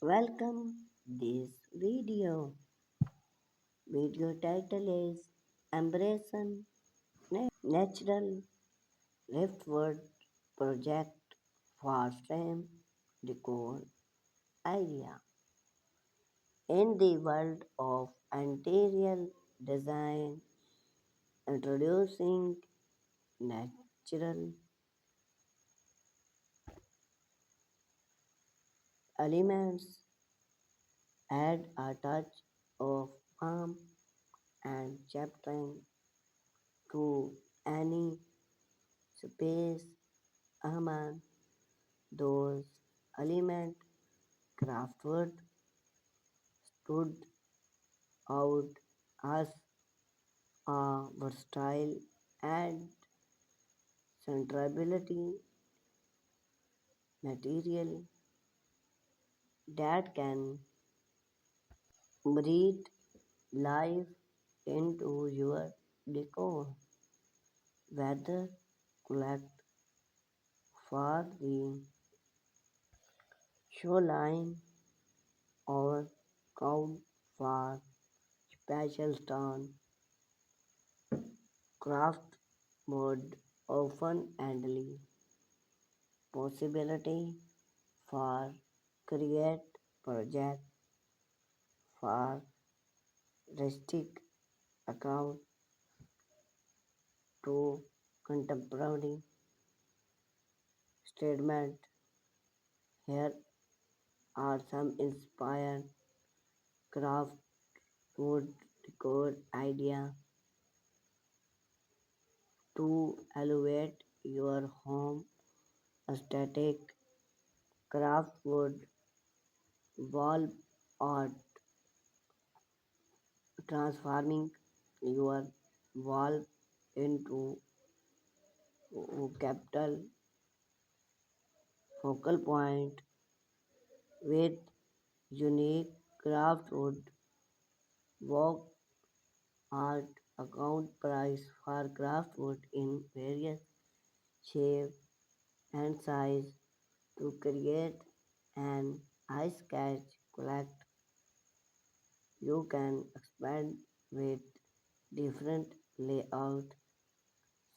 Welcome this video. Video title is Embracing Natural Driftwood Project for Frame Decor Idea. In the world of interior design, introducing natural elements add a touch of warmth and champagne to any space among those elements. Craftwood stood out as a versatile and sustainability material that can breathe life into your decor, whether collect for the shoreline or count for special stone. Craft would often handle possibility for create project for Rustic account to contemporary statement. Here are some inspired craft would decor idea to elevate your home aesthetic. Craft wood wall art transforming your wall into capital focal point with unique craft wood work art account price for craft wood in various shape and size to create an ice sketch collect. You can expand with different layout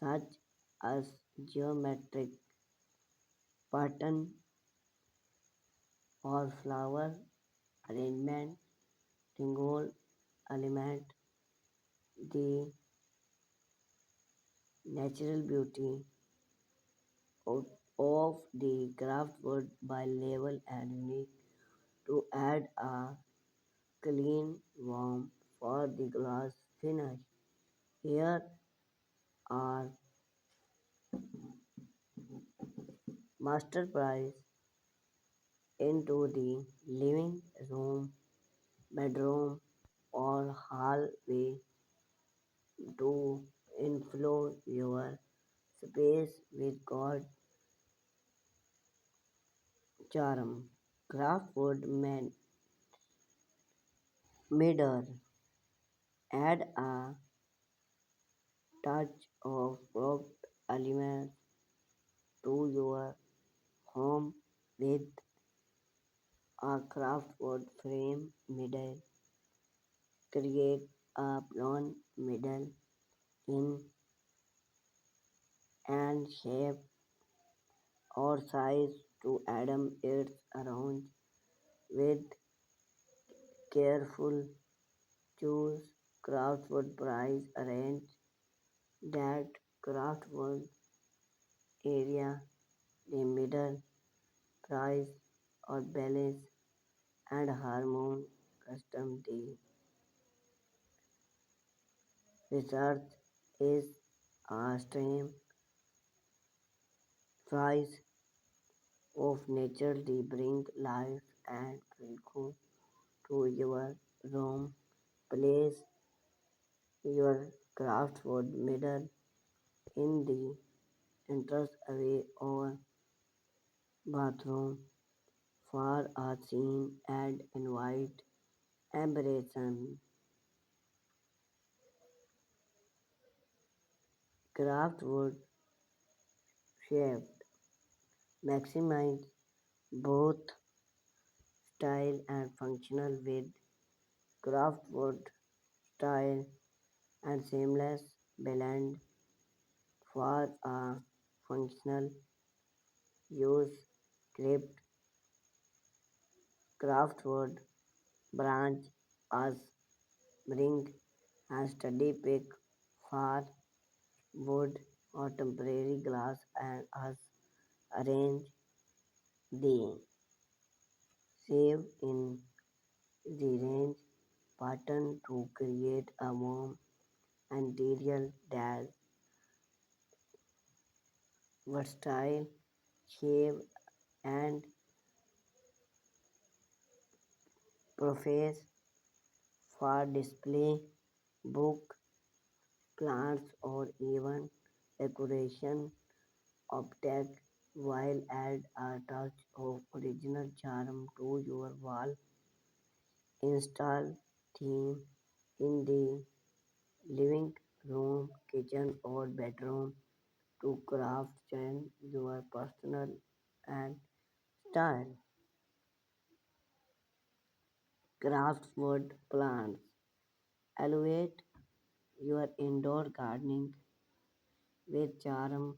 such as geometric pattern or flower arrangement, tingle element, the natural beauty of, of the craftwood by level and unique to add a clean warm for the glass finish. Here are master price into the living room, bedroom or hallway to inflow your space with God charm. Craftwood mirror add a touch of cropped elements to your home with a craftwood frame middle. Create a blonde middle in and shape or size to add its around with careful choose craftwood price arrange that craftwood area the middle price or balance and hormone custom the research is a stream price of nature they bring life and go to your room. Place your craftwood middle in the entrance away or bathroom for a scene and invite embracing craftwood shape maximize both style and functional with craftwood style and seamless blend for a functional use. Crypt craftwood branch as bring a steady pick for wood or temporary glass and as arrange the save in the range pattern to create a warm interior that versatile shape and profess for display, book, plants, or even decoration object while add a touch of original charm to your wall. Install theme in the living room, kitchen, or bedroom to craft change your personal and style. Craftwood plants elevate your indoor gardening with charm.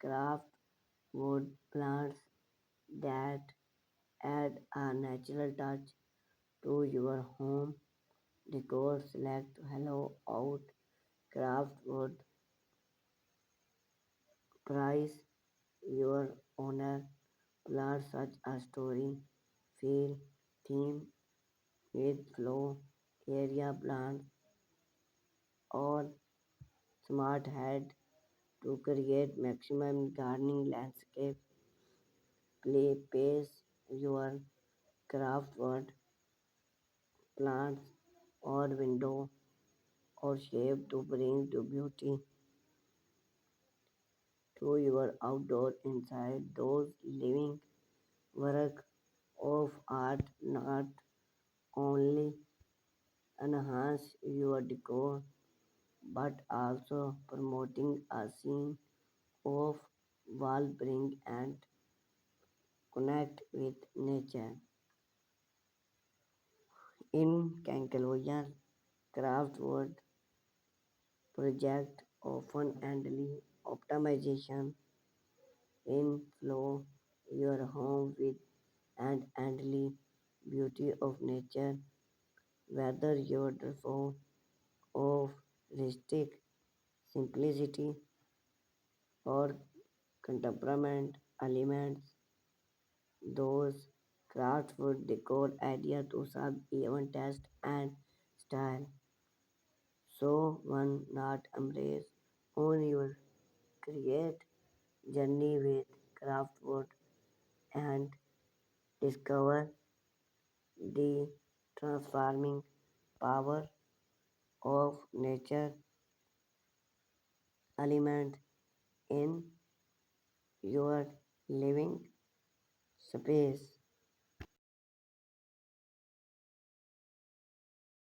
Craft wood plants that add a natural touch to your home decor. Select hello out craft wood price your owner plants such a story feel theme with flow area plants or smart head to create maximum gardening landscape. Play pace your craftwood plants or window or shape to bring to beauty to your outdoor inside those living work of art not only enhance your decor but also promoting a scene of well-being and connect with nature. In conclusion, craftwood project often handle optimization in flow your home with and handle beauty of nature, whether your default of rustic simplicity or contemporary elements, those craftwood decor idea to sub even taste and style. So one not embrace on your create journey with craftwood and discover the transforming power of nature element in your living space.